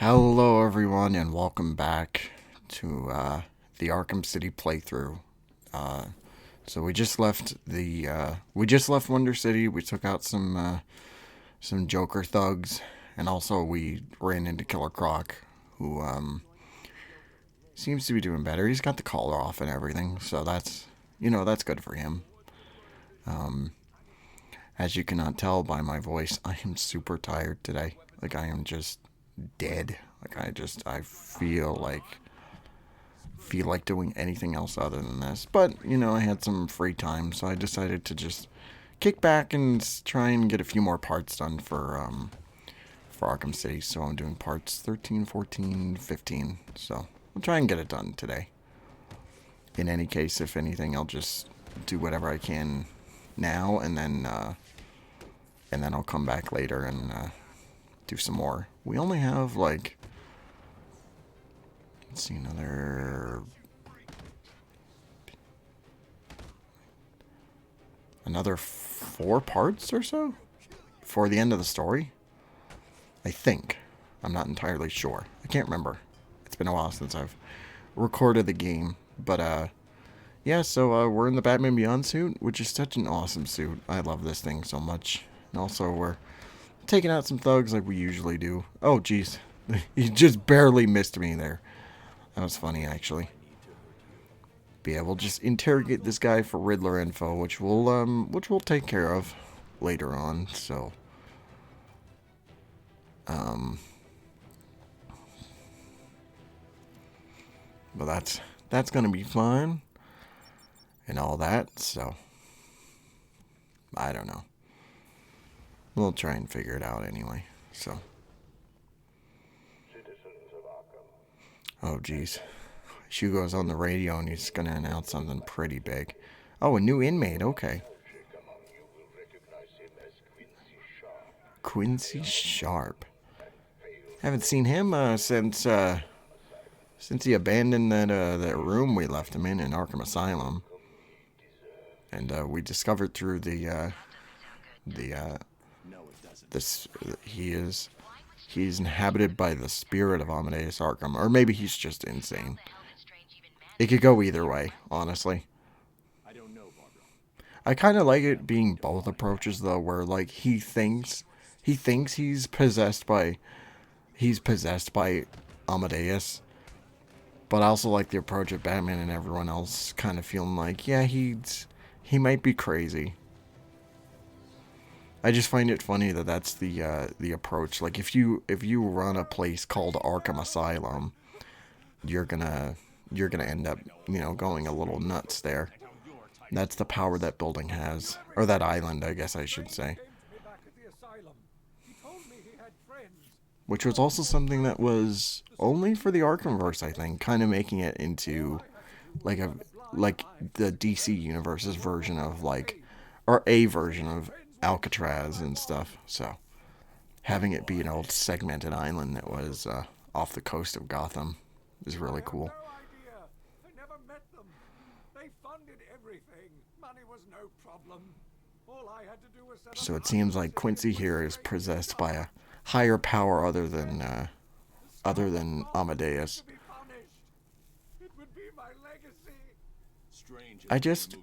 Hello everyone and welcome back to the Arkham City playthrough. Uh, so we just left Wonder City. We took out some Joker thugs, and also we ran into Killer Croc, who seems to be doing better. He's got the collar off and everything, so that's good for him. Um, as you cannot tell by my voice, I am super tired today. Like I am just dead. Like I feel like doing anything else other than this. But, I had some free time, so I decided to just kick back and try and get a few more parts done for Arkham City. So I'm doing parts 13, 14, 15. So I'll try and get it done today. In any case, if anything, I'll just do whatever I can now, and then I'll come back later and do some more. We only have like, let's see, another 4 parts or so for the end of the story. I think. I'm not entirely sure. I can't remember. It's been a while since I've recorded the game, but yeah. So we're in the Batman Beyond suit, which is such an awesome suit. I love this thing so much. And also we're taking out some thugs like we usually do. Oh, jeez. He just barely missed me there. That was funny, actually. But yeah, we'll just interrogate this guy for Riddler info, which we'll take care of later on. So, but that's gonna be fun and all that. So, I don't know. We'll try and figure it out anyway. So. Oh, jeez. Hugo's on the radio and he's going to announce something pretty big. Oh, a new inmate. Okay. Quincy Sharp. Haven't seen him since he abandoned that room we left him in Arkham Asylum. And we discovered through this he's inhabited by the spirit of Amadeus Arkham, or maybe he's just insane. It could go either way, honestly. I kind of like it being both approaches though, where like he thinks he's possessed by Amadeus, but I also like the approach of Batman and everyone else kind of feeling like, yeah, he might be crazy. I just find it funny that that's the approach. Like if you run a place called Arkham Asylum, you're gonna end up going a little nuts there. That's the power that building has, or that island, I guess I should say. Which was also something that was only for the Arkhamverse, I think, kind of making it into like the DC universe's version of or a version of Alcatraz and stuff. So having it be an old segmented island that was off the coast of Gotham is really cool. So it seems like Quincy here is possessed by a higher power other than Amadeus. I just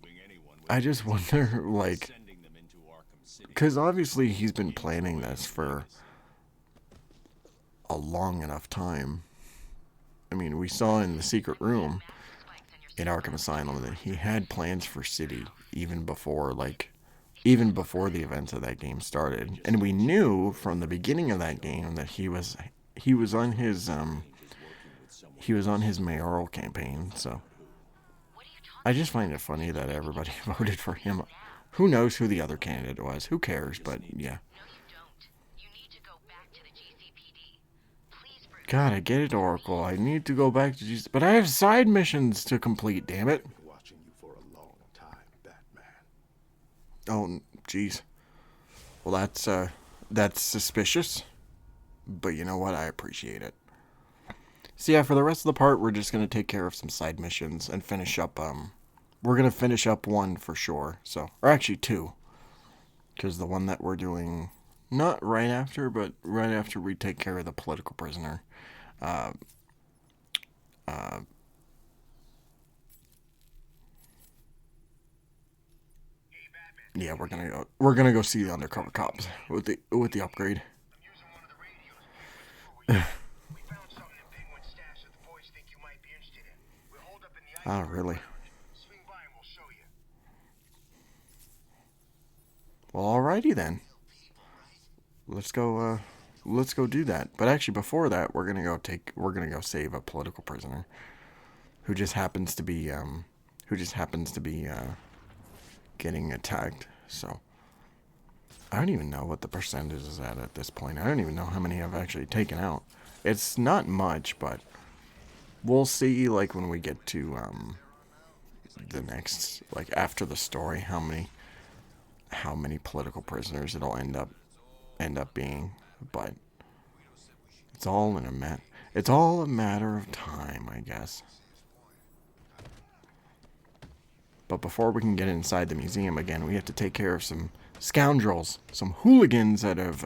wonder, like, because obviously he's been planning this for a long enough time. I mean, we saw in the secret room in Arkham Asylum that he had plans for City even before the events of that game started, and we knew from the beginning of that game that he was on his mayoral campaign. So I just find it funny that everybody voted for him. Who knows who the other candidate was? Who cares? But yeah. God, I get it, Oracle. I need to go back to Jesus, but I have side missions to complete. Damn it! Oh, jeez. Well, that's suspicious. But you know what? I appreciate it. So yeah, for the rest of the part, we're just gonna take care of some side missions and finish up. We're gonna finish up one for sure. So, or actually two, because the one that we're doing Not right after, but right after we take care of the political prisoner. Uh, uh, yeah, we're gonna go see the undercover cops with the upgrade. Oh, really? Well, alrighty then. Let's go. Let's go do that. But actually, before that, we're gonna go save a political prisoner who just happens to be getting attacked. So I don't even know what the percentage is at this point. I don't even know how many I've actually taken out. It's not much, but we'll see. Like when we get to the next, like after the story, how many political prisoners it'll end up being. But it's all in a it's all a matter of time, I guess. But before we can get inside the museum again, we have to take care of some scoundrels, some hooligans that have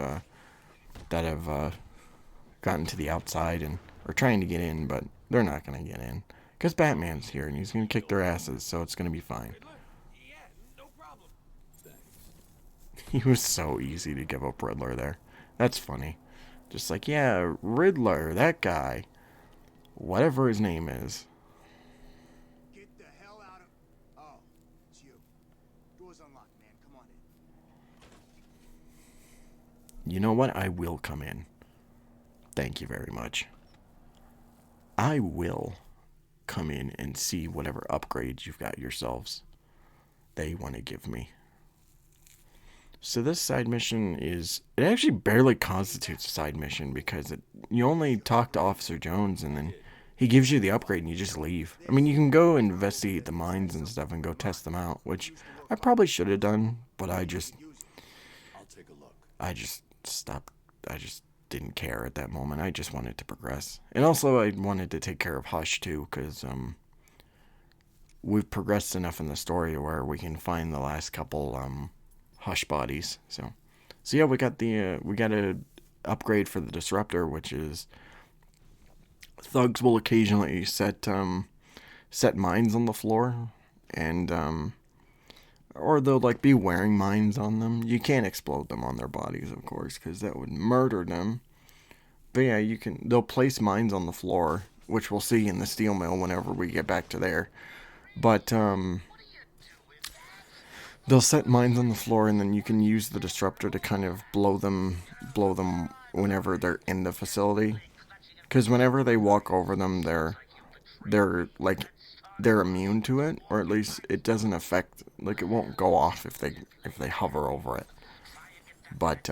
gotten to the outside and are trying to get in, but they're not going to get in because Batman's here and he's going to kick their asses, so it's going to be fine. He was so easy to give up Riddler there. That's funny. Just like, yeah, Riddler, that guy, whatever his name is. Get the hell out of... Oh, it's you. Door's unlocked, man. Come on in. You know what? I will come in. Thank you very much. I will come in and see whatever upgrades you've got yourselves they want to give me. So this side mission it actually barely constitutes a side mission because you only talk to Officer Jones and then he gives you the upgrade and you just leave. I mean, you can go investigate the mines and stuff and go test them out, which I probably should have done, but I just stopped. I just didn't care at that moment. I just wanted to progress. And also I wanted to take care of Hush too, because we've progressed enough in the story where we can find the last couple Hush bodies. So yeah, we got a upgrade for the Disruptor, which is thugs will occasionally set mines on the floor, and or they'll like be wearing mines on them. You can't explode them on their bodies, of course, because that would murder them. But yeah, they'll place mines on the floor, which we'll see in the steel mill whenever we get back to there. But they'll set mines on the floor, and then you can use the Disruptor to kind of blow them whenever they're in the facility. Because whenever they walk over them, they're immune to it, or at least it doesn't affect, like it won't go off if they hover over it. But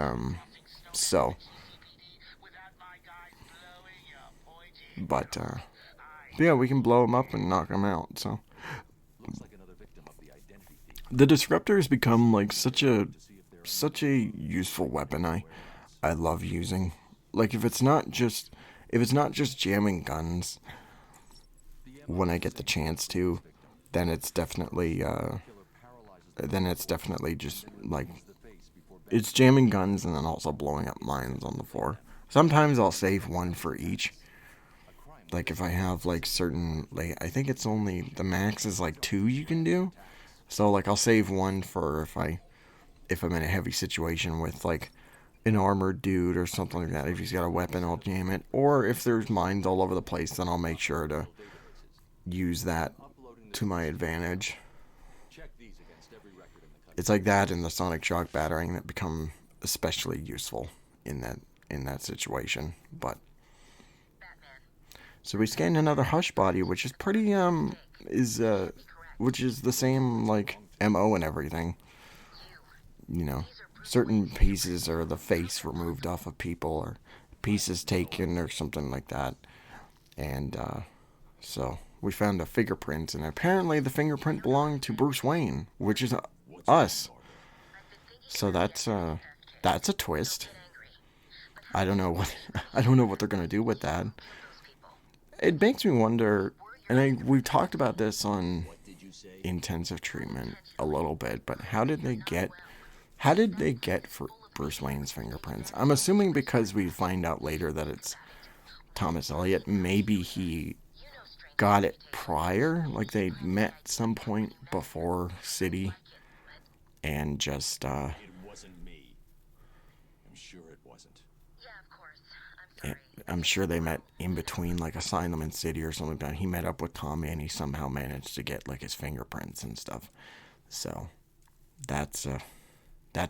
yeah, we can blow them up and knock them out. So the Disruptor has become like such a useful weapon. I love using. Like if it's not just jamming guns when I get the chance to, then it's definitely just like it's jamming guns and then also blowing up mines on the floor. Sometimes I'll save one for each. Like if I have like certain, like I think it's only the max is like 2 you can do. So like I'll save one for if I'm in a heavy situation with like an armored dude or something like that. If he's got a weapon, I'll jam it. Or if there's mines all over the place, then I'll make sure to use that to my advantage. It's like that and the sonic shock battering that become especially useful in that situation. But so we scanned another Hush body, which is pretty which is the same like MO and everything. You know, certain pieces or the face removed off of people or pieces taken or something like that. And so we found a fingerprint, and apparently the fingerprint belonged to Bruce Wayne, which is us. So that's a twist. I don't know what they're gonna do with that. It makes me wonder, and we've talked about this on intensive treatment a little bit, but how did they get Bruce Wayne's fingerprints. I'm assuming because we find out later that it's Thomas Elliot, maybe he got it prior, like they met some point before City, and just It wasn't me. I'm sure it wasn't. I'm sure they met in between, like Asylum and City or something like that. He met up with Tommy, and he somehow managed to get like his fingerprints and stuff. So that's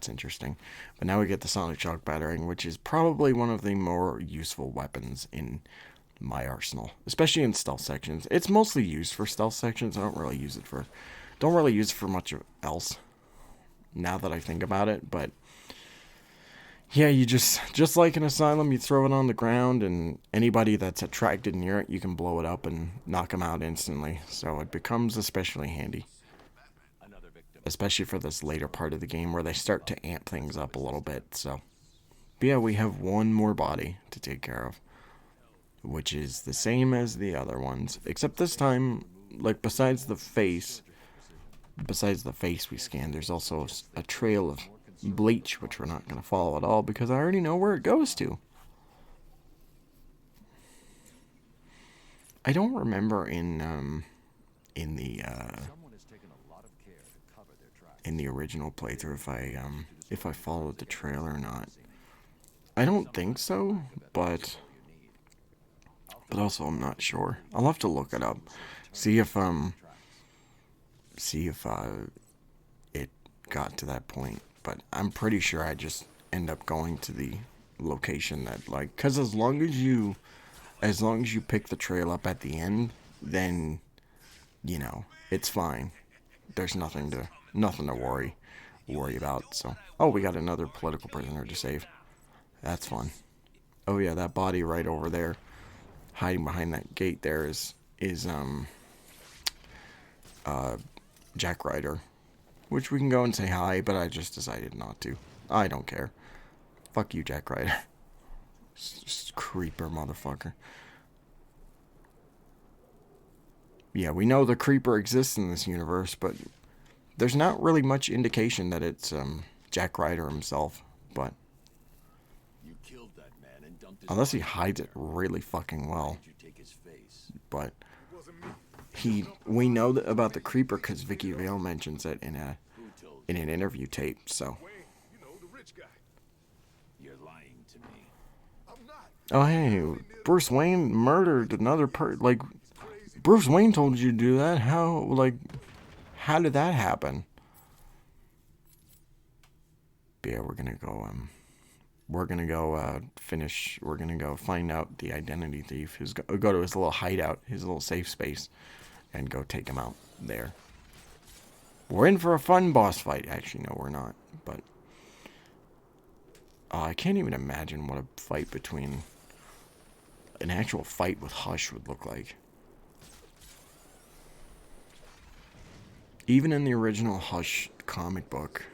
interesting. But now we get the sonic shock battering, which is probably one of the more useful weapons in my arsenal, especially in stealth sections. It's mostly used for stealth sections. I don't really use it for much else now that I think about it. But yeah, you just like an Asylum, you throw it on the ground, and anybody that's attracted near it, you can blow it up and knock them out instantly. So it becomes especially handy, especially for this later part of the game where they start to amp things up a little bit. So, but yeah, we have one more body to take care of, which is the same as the other ones, except this time, like besides the face we scanned, there's also a trail of bleach, which we're not going to follow at all because I already know where it goes to. I don't remember in the original playthrough if I followed the trail or not. I don't think so, but also I'm not sure. I'll have to look it up, see if it got to that point. But I'm pretty sure I just end up going to the location that, like, because as long as you pick the trail up at the end, then it's fine. There's nothing to worry about. So, oh, we got another political prisoner to save. That's fun. Oh yeah, that body right over there, hiding behind that gate there is Jack Ryder, which we can go and say hi, but I just decided not to. I don't care. Fuck you, Jack Ryder. Creeper motherfucker. Yeah, we know the Creeper exists in this universe, but there's not really much indication that it's Jack Ryder himself. But You killed that man and dumped his unless he hides it really fucking well. Did you take his face? But we know about the Creeper because Vicky Vale mentions it in an interview tape. So. You're lying to me. Oh hey, Bruce Wayne murdered another like, Bruce Wayne told you to do that. How did that happen? But yeah, we're gonna go find out the identity thief. Go to his little hideout, his little safe space, and go take him out there. We're in for a fun boss fight. Actually, no, we're not. But I can't even imagine what an actual fight with Hush would look like. Even in the original Hush comic book,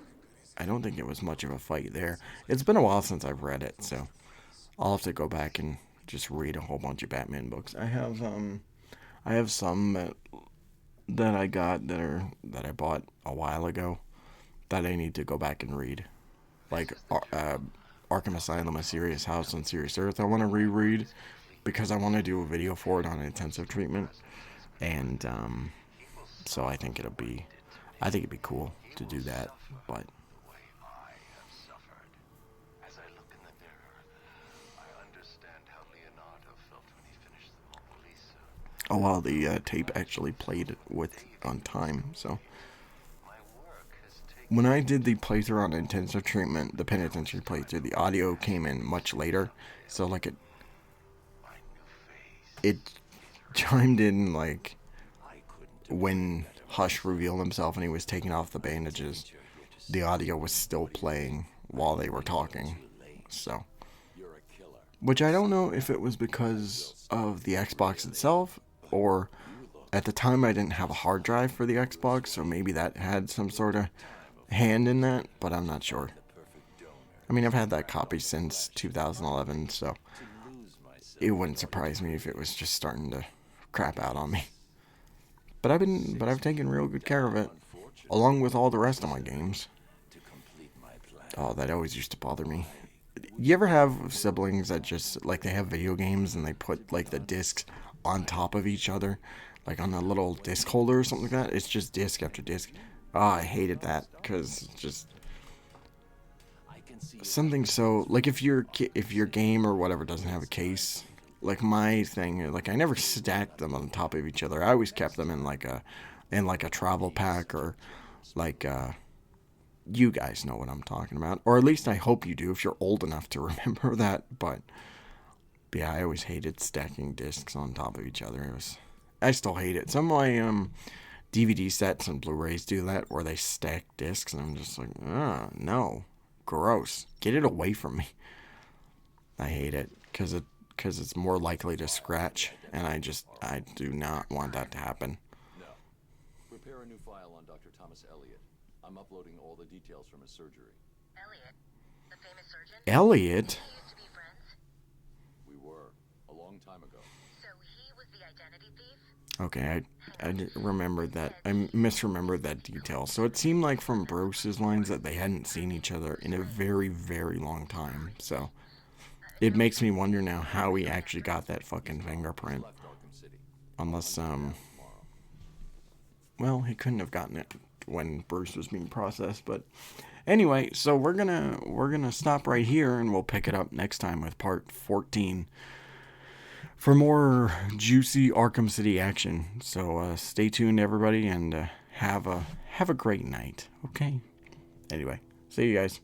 I don't think it was much of a fight there. It's been a while since I've read it, so I'll have to go back and just read a whole bunch of Batman books. I have some that I bought a while ago that I need to go back and read, like Arkham Asylum, A Serious House on Serious Earth. I want to reread because I want to do a video for it on intensive treatment, and so I think it'd be cool to do that. But oh wow, the tape actually played on time. So when I did the playthrough on intensive treatment, the penitentiary playthrough, the audio came in much later, so like it chimed in like when Hush revealed himself and he was taking off the bandages. The audio was still playing while they were talking. So, which I don't know if it was because of the Xbox itself, or at the time I didn't have a hard drive for the Xbox, so maybe that had some sort of hand in that, but I'm not sure. I mean, I've had that copy since 2011, so it wouldn't surprise me if it was just starting to crap out on me. But I've taken real good care of it, along with all the rest of my games. Oh, that always used to bother me. You ever have siblings that just, like, they have video games and they put, like, the discs on top of each other? Like on a little disc holder or something like that? It's just disc after disc. Oh, I hated that because just something so like if your game or whatever doesn't have a case, like my thing, like I never stacked them on top of each other. I always kept them in like a travel pack or like you guys know what I'm talking about, or at least I hope you do if you're old enough to remember that. But yeah, I always hated stacking discs on top of each other. I still hate it. Some of my DVD sets and Blu-rays do that, where they stack discs, and I'm just like, no, gross. Get it away from me. I hate it because it's more likely to scratch, and I do not want that to happen. No. Prepare a new file on Dr. Thomas Elliot. I'm uploading all the details from his surgery. Elliot, the famous surgeon? Elliot? We used to be friends. We were, a long time ago. So he was the identity thief? Okay, I remembered that. I misremembered that detail. So it seemed like from Bruce's lines that they hadn't seen each other in a very, very long time. So it makes me wonder now how he actually got that fucking fingerprint. Left Arkham City. Unless, Tomorrow. well, he couldn't have gotten it when Bruce was being processed. But anyway, so we're gonna stop right here, and we'll pick it up next time with part 14 for more juicy Arkham City action. So stay tuned, everybody, and have a great night. Okay. Anyway, see you guys.